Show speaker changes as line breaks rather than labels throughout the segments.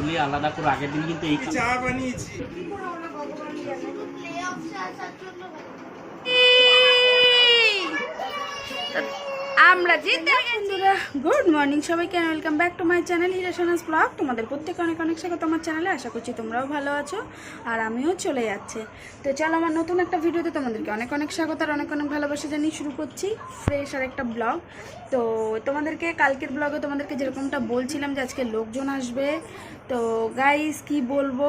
এগুলি আলাদা করে আগের দিন কিন্তু এই
চা বানিয়েছি।
আমরা জিতে বন্ধুরা, গুড মর্নিং সবাইকে, welcome back to my channel হিরাশনাস ব্লগ। তোমাদের প্রত্যেকে অনেক অনেক স্বাগত আমার চ্যানেলে। আশা করছি তোমরাও ভালো আছো আর আমিও চলে যাচ্ছে। তো চলো, আমার নতুন একটা ভিডিওতে তোমাদেরকে অনেক অনেক স্বাগত আর অনেক অনেক ভালোবাসা জানিয়ে শুরু করছি ফ্রেশ আর একটা ব্লগ। তো তোমাদেরকে কালকের ব্লগে তোমাদেরকে যেরকমটা বলছিলাম যে আজকে লোকজন আসবে, তো গাইস কি বলবো,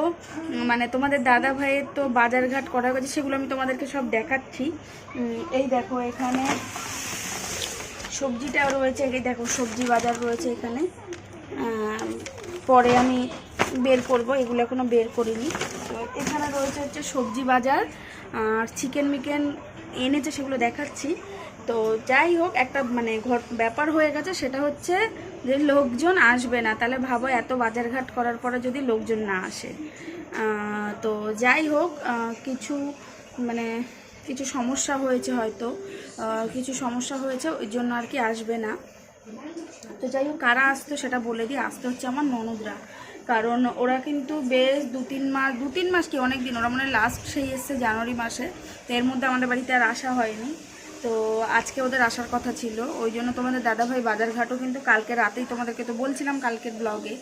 মানে তোমাদের দাদা ভাইয়ের তো বাজারঘাট করা হয়েছে, সেগুলো আমি তোমাদেরকে সব দেখাচ্ছি। এই দেখো এখানে সবজিটাও রয়েছে, এই দেখো সবজি বাজার রয়েছে এখানে। পরে আমি বের করব, এগুলো এখনও বের করিনি। তো এখানে রয়েছে হচ্ছে সবজি বাজার আর চিকেন মিকেন এনেছে, সেগুলো দেখাচ্ছি। তো যাই হোক, একটা মানে ব্যাপার হয়ে গেছে, সেটা হচ্ছে যে লোকজন আসবে না। তাহলে ভাবো, এত বাজারঘাট করার পরে যদি লোকজন না আসে। তো যাই হোক, কিছু সমস্যা হয়েছে, হয়তো কিছু সমস্যা হয়েছে, ওই জন্য আর কি আসবে না। তো যাই হোক, কারা আসতো সেটা বলে দিই। আসতে হচ্ছে আমার ননদরা, কারণ ওরা কিন্তু বেশ দু তিন মাস কি অনেক দিন, ওরা মানে লাস্ট সেই এসছে জানুয়ারি মাসে। তো এর মধ্যে আমাদের বাড়িতে আর আসা হয়নি। তো আজকে ওদের আসার কথা ছিল, ওই জন্য তোমাদের দাদাভাই বাজারঘাটও কিন্তু কালকে রাতেই, তোমাদেরকে তো বলছিলাম কালকের ব্লগে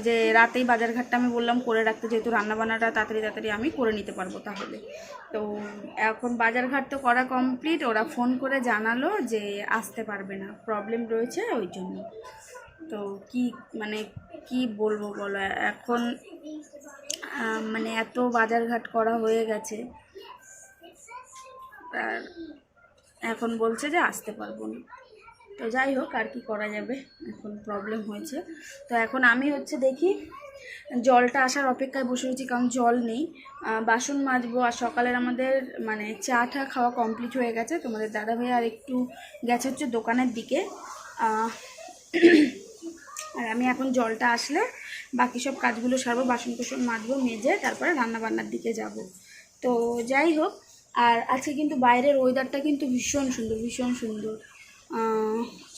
যে রাতেই বাজারঘাটটা আমি বললাম করে রাখতে, যেহেতু রান্নাবান্নাটা তাড়াতাড়ি আমি করে নিতে পারবো তাহলে। তো এখন বাজারঘাট তো করা কমপ্লিট, ওরা ফোন করে জানালো যে আসতে পারবে না, প্রবলেম রয়েছে ওই জন্য। তো কি বলবো বলো, এখন মানে এত বাজারঘাট করা হয়ে গেছে আর এখন বলছে যে আসতে পারবো না। তো যাই হোক, আর কি করা যাবে, এখন প্রবলেম হয়েছে। তো এখন আমি হচ্ছে দেখি, জলটা আসার অপেক্ষায় বসে রয়েছি, কারণ জল নেই। বাসন মাজবো, আর সকালের আমাদের মানে চা টা খাওয়া কমপ্লিট হয়ে গেছে। তোমাদের দাদাভাই আর একটু গেছে হচ্ছে দোকানের দিকে, আর আমি এখন জলটা আসলে বাকি সব কাজগুলো সারবো, বাসন কোসন মাজবো, মেজে তারপরে রান্নাবান্নার দিকে যাব। তো যাই হোক, আর আজকে কিন্তু বাইরের ওয়েদারটা কিন্তু ভীষণ সুন্দর, ভীষণ সুন্দর।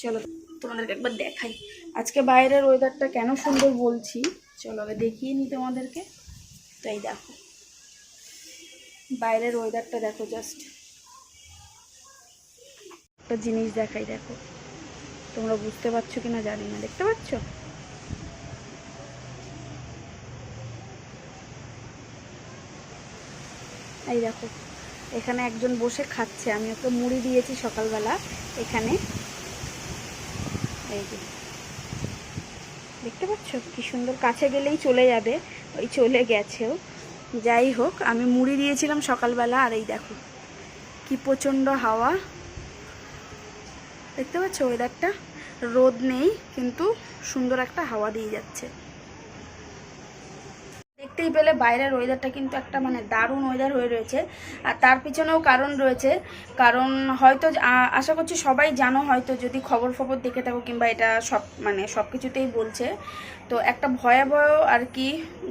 চলো তোমাদেরকে একবার দেখাই আজকে বাইরের ওয়েদারটা কেন সুন্দর বলছি। চলো আগে দেখিয়ে নিই তোমাদেরকে। তো এই দেখো বাইরের ওয়েদারটা দেখো, জাস্ট একটা জিনিস দেখাই, দেখো তোমরা বুঝতে পারছো কিনা জানি না, দেখতে পাচ্ছ? এই দেখো এখানে একজন বসে খাচ্ছে, আমি ওকে মুড়ি দিয়েছি সকালবেলা এখানে। এই যে দেখতে পাচ্ছ কি সুন্দর, কাছে গেলেই চলে যাবে, ওই চলে গেছেও। যাই হোক, আমি মুড়ি দিয়েছিলাম সকালবেলা, আর এই দেখো কি প্রচণ্ড হাওয়া, দেখতে পাচ্ছ ওয়েদারটা, রোদ নেই কিন্তু সুন্দর একটা হাওয়া দিয়ে যাচ্ছে। দেখতেই পেলে বাইরের ওয়েদারটা কিন্তু একটা মানে দারুণ ওয়েদার হয়ে রয়েছে, আর তার পিছনেও কারণ রয়েছে। কারণ হয়তো আশা করছি সবাই জানো, হয়তো যদি খবর দেখে থাকো, কিংবা এটা সব কিছুতেই বলছে। তো একটা ভয়াবহ আর কি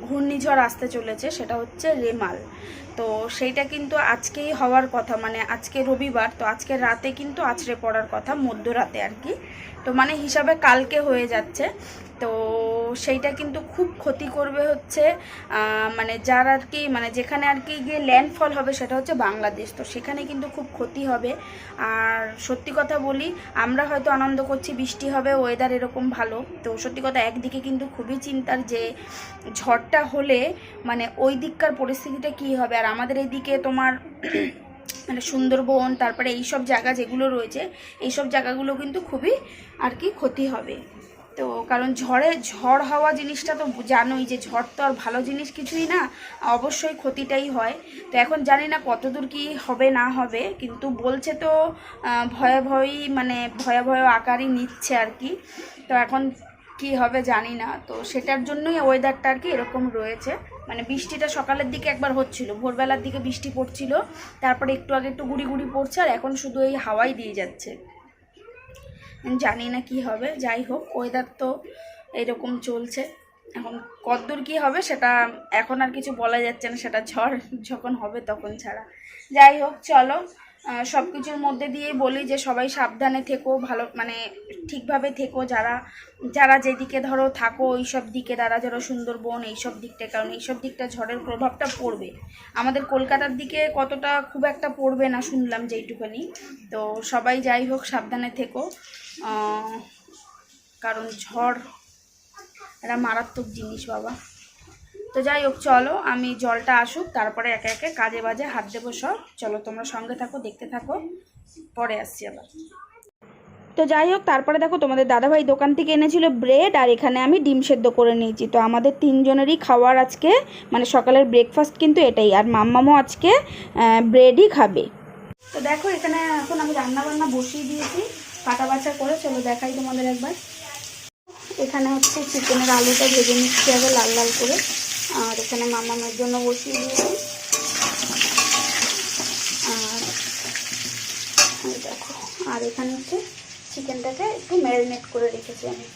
ঘূর্ণিঝড় আসতে চলেছে, সেটা হচ্ছে রেমাল। তো সেইটা কিন্তু আজকেই হওয়ার কথা, মানে আজকে রবিবার, তো আজকে রাতে কিন্তু আছড়ে পড়ার কথা, মধ্যরাতে আর কি। তো মানে হিসাবে কালকে হয়ে যাচ্ছে। তো সেইটা কিন্তু খুব ক্ষতি করবে হচ্ছে মানে যার আর কি, মানে যেখানে আর কি গিয়ে ল্যান্ডফল হবে সেটা হচ্ছে বাংলাদেশ। তো সেখানে কিন্তু খুব ক্ষতি হবে। আর সত্যি কথা বলি, আমরা হয়তো আনন্দ করছি বৃষ্টি হবে, ওয়েদার এরকম ভালো, তো সত্যি কথা একদিকে কিন্তু খুবই চিন্তার যে ঝড়টা হলে মানে ওই দিককার পরিস্থিতিটা কী হবে। আর আমাদের এইদিকে তোমার মানে সুন্দরবন, তারপরে এইসব জায়গা যেগুলো রয়েছে, এইসব জায়গাগুলো কিন্তু খুবই আর কি ক্ষতি হবে। তো কারণ ঝড় হওয়া জিনিসটা তো জানোই, যে ঝড় তো আর ভালো জিনিস কিছুই না, অবশ্যই ক্ষতিটাই হয়। তো এখন জানি না কতদূর কি হবে না হবে, কিন্তু বলছে তো ভয়াবহ আকারই নিচ্ছে আর কি। তো এখন কি হবে জানি না, তো সেটার জন্যই ওয়েদারটা আর কি এরকম রয়েছে। মানে বৃষ্টিটা সকালের দিকে একবার হচ্ছিল, ভোরবেলার দিকে বৃষ্টি পড়ছিল, তারপরে একটু আগে একটু গুড়ি গুড়ি পড়ছে, আর এখন শুধু এই হাওয়াই দিয়ে যাচ্ছে, জানি না কি হবে। যাই হোক, ওয়েদার তো এরকম চলছে, এখন কতদূর কি হবে সেটা এখন আর কিছু বলা যাচ্ছে না, সেটা ঝড় যখন হবে তখন ছাড়া। যাই হোক চলো, সব কিছুর মধ্যে দিয়েই বলি যে সবাই সাবধানে থেকো, ভালো মানে ঠিকভাবে থেকো, যারা যারা যেদিকে ধরো থাকো ওইসব দিকে, যারা ধরো সুন্দরবন এইসব দিকটা, কারণ এইসব দিকটা ঝড়ের প্রভাবটা পড়বে। আমাদের কলকাতার দিকে কতটা খুব একটা পড়বে না শুনলাম যেইটুখানি। তো সবাই যাই হোক সাবধানে থেকো, কারণ ঝড় এটা মারাত্মক জিনিস বাবা। তো যাই হোক চলো, আমি জলটা আসুক তারপরে একে একে কাজে বাজে হাত দেবো সব। চলো তোমরা সঙ্গে থাকো, দেখতে থাকো, পরে আসছি আবার। তো যাই হোক তারপরে দেখো তোমাদের দাদাভাই দোকান থেকে এনেছিল ব্রেড, আর এখানে আমি ডিম সেদ্ধ করে নিয়েছি। তো আমাদের তিনজনেরই খাওয়ার আজকে মানে সকালের ব্রেকফাস্ট কিন্তু এটাই, আর মাম্মামও আজকে ব্রেডই খাবে। তো দেখো এখানে এখন আমি রান্নাবান্না বসিয়ে দিয়েছি কাটা বাছা করে। চলো দেখাই তোমাদের একবার। এখানে হচ্ছে চিকেনের আলুটা ভেজে নিচ্ছি আগে লাল লাল করে, আর এখানে মামামের জন্য বসিয়ে দিয়েছি। আর দেখো, আর এখানে হচ্ছে চিকেনটাকে একটু ম্যারিনেট করে রেখেছি আমি।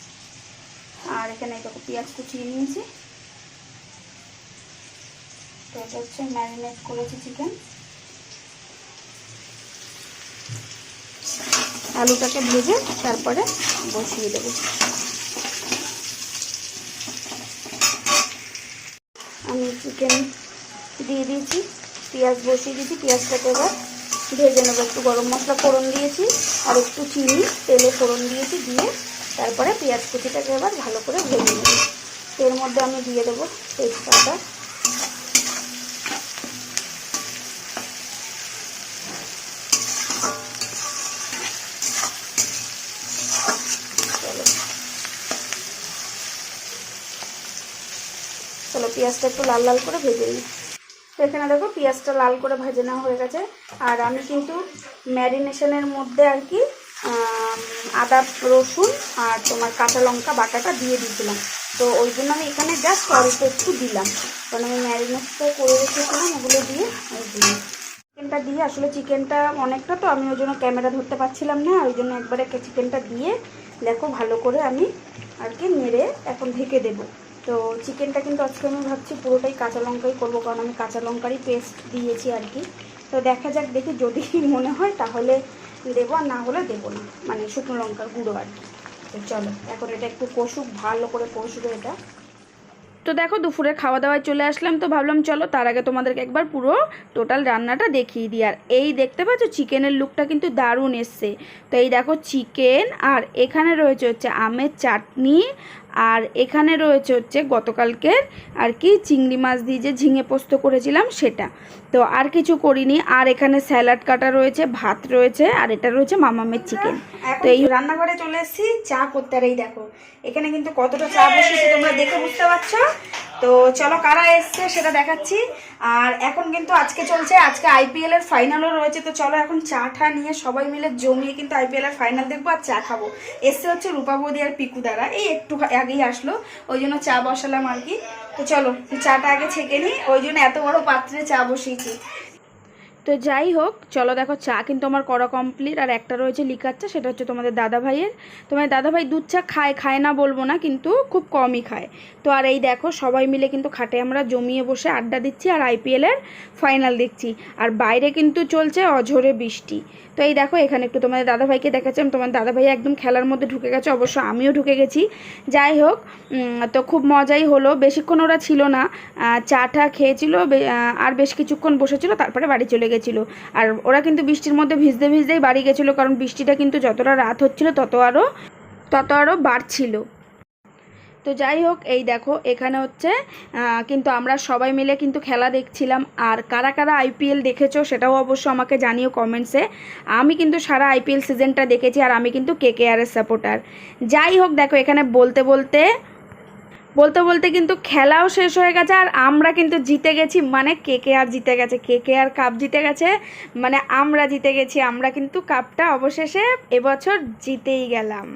আর এখানে দেখো পেঁয়াজ কুচিয়ে নিয়েছি। তো এটা হচ্ছে ম্যারিনেট করেছি চিকেন। আলুটাকে ভেজে তারপরে বসিয়ে দেবো। আমি চিকেন দিয়ে দিয়েছি, পেঁয়াজ বসিয়ে দিয়েছি, পেঁয়াজটাকে এবার ভেজে নেবো। একটু গরম মশলা ফোড়ন দিয়েছি আর একটু চিনি তেলে ফোড়ন দিয়েছি, দিয়ে তারপরে পেঁয়াজ কুচিটাকে এবার ভালো করে ভেজে নেব। এর মধ্যে আমি দিয়ে দেবো তেজপাতা, চলো পেঁয়াজটা একটু লাল লাল করে ভেজে নিই। তো এখানে দেখো পেঁয়াজটা লাল করে ভেজে নেওয়া হয়ে গেছে। আর আমি কিন্তু ম্যারিনেশনের মধ্যে আর কি আদা রসুন আর তোমার কাঁচা লঙ্কা বাটাটা দিয়ে দিয়েছিলাম। তো ওই জন্য আমি এখানে জাস্ট অল্প একটু দিলাম, কারণ আমি ম্যারিনেটটা করে রেখেছিলাম ওগুলো দিয়ে দিলাম। চিকেনটা দিয়ে আসলে চিকেনটা অনেকটা, তো আমি ওই জন্য ক্যামেরা ধরতে পারছিলাম না, ওই জন্য একবারে চিকেনটা দিয়ে দেখো ভালো করে আমি আর কি নেড়ে এখন ঢেকে দেবো। তো চিকেনটা কিন্তু আজকে আমি ভাবছি পুরোটাই কাঁচা লঙ্কাই করবো, কারণ আমি কাঁচা লঙ্কারই পেস্ট দিয়েছি আর কি। তো দেখা যাক, দেখি যদি মনে হয় তাহলে দেবো, আর না হলে দেবো না, মানে শুকনো লঙ্কার গুঁড়ো আর কি। তো চলো এখন এটা একটু কষুক, ভালো করে কষবে এটা। তো দেখো দুপুরে খাওয়া দাওয়ায় চলে আসলাম। তো ভাবলাম চলো তার আগে তোমাদেরকে একবার পুরো টোটাল রান্নাটা দেখিয়ে দিই। আর এই দেখতে পাচ্ছ চিকেনের লুকটা কিন্তু দারুণ এসছে। তো এই দেখো চিকেন, আর এখানে রয়েছে হচ্ছে আমের চাটনি, আর এখানে রয়েছে হচ্ছে গতকালকের আর কি চিংড়ি মাছ দিয়ে যে ঝিঙে পোস্ত করেছিলাম সেটা। তো আর কিছু করিনি। আর এখানে স্যালাড কাটা রয়েছে, ভাত রয়েছে, আর এটা রয়েছে মামামের চিকেন। তো এই রান্নাঘরে চলে এসেছি চা করতে। আর এই দেখো এখানে কিন্তু কতটা চা বসেছে তোমরা দেখে বুঝতে পারছো। তো চলো কারা এসছে সেটা দেখাচ্ছি। আর এখন কিন্তু আজকে চলছে, আজকে আইপিএল এর ফাইনালও রয়েছে। তো চলো এখন চা ঠা নিয়ে সবাই মিলে জমিয়ে কিন্তু আইপিএল এর ফাইনাল দেখবো আর চা খাবো। এসছে হচ্ছে রূপা বৌদি আর পিকু দ্বারা, এই একটু আগেই আসলো, ওই জন্য চা বসালাম আর কি। তো চলো চাটা আগে ছেঁকে নিই, ওই জন্য এত বড় পাত্রে চা বসিয়েছি। তো যাই হোক চলো দেখো চা কিন্তু আমার করা কমপ্লিট। আর একটা রয়েছে লিকার চা, সেটা হচ্ছে তোমাদের দাদাভাইয়ের। তোমাদের দাদাভাই দুধ চা খায় না বলবো না, কিন্তু খুব কমই খায়। তো আর এই দেখো সবাই মিলে কিন্তু খাটে আমরা জমিয়ে বসে আড্ডা দিচ্ছি আর আইপিএলের ফাইনাল দেখছি। আর বাইরে কিন্তু চলছে অঝোরে বৃষ্টি। তো এই দেখো এখানে একটু তোমাদের দাদাভাইকে দেখাচ্ছি। তোমার দাদাভাই একদম খেলার মধ্যে ঢুকে গেছে, অবশ্য আমিও ঢুকে গেছি। যাই হোক তো খুব মজাই হলো। বেশিক্ষণ ওরা ছিল না, চা টা খেয়েছিল আর বেশ কিছুক্ষণ বসেছিল, তারপরে বাড়ি চলে গেছিলো। আর ওরা কিন্তু বৃষ্টির মধ্যে ভিজতে ভিজতেই বাড়ি গেছিলো, কারণ বৃষ্টিটা কিন্তু যতটা রাত হচ্ছিল তত আরও বাড়ছিল। তো যাই হোক এই দেখো এখানে হচ্ছে কিন্তু আমরা সবাই মিলে কিন্তু খেলা দেখছিলাম। আর কারা কারা আইপিএল দেখেছো সেটাও অবশ্য আমাকে জানিও কমেন্টসে। আমি কিন্তু সারা আইপিএল সিজনটা দেখেছি, আর আমি কিন্তু কেকেআরের সাপোর্টার। যাই হোক দেখো এখানে বলতে বলতে কিন্তু খেলাও শেষ হয়ে গেছে, আর আমরা কিন্তু জিতে গেছি, মানে কেকেআর জিতে গেছে, কেকেআর কাপ জিতে গেছে, মানে আমরা জিতে গেছি। আমরা কিন্তু কাপটা অবশেষে এবছর জিতেই গেলাম।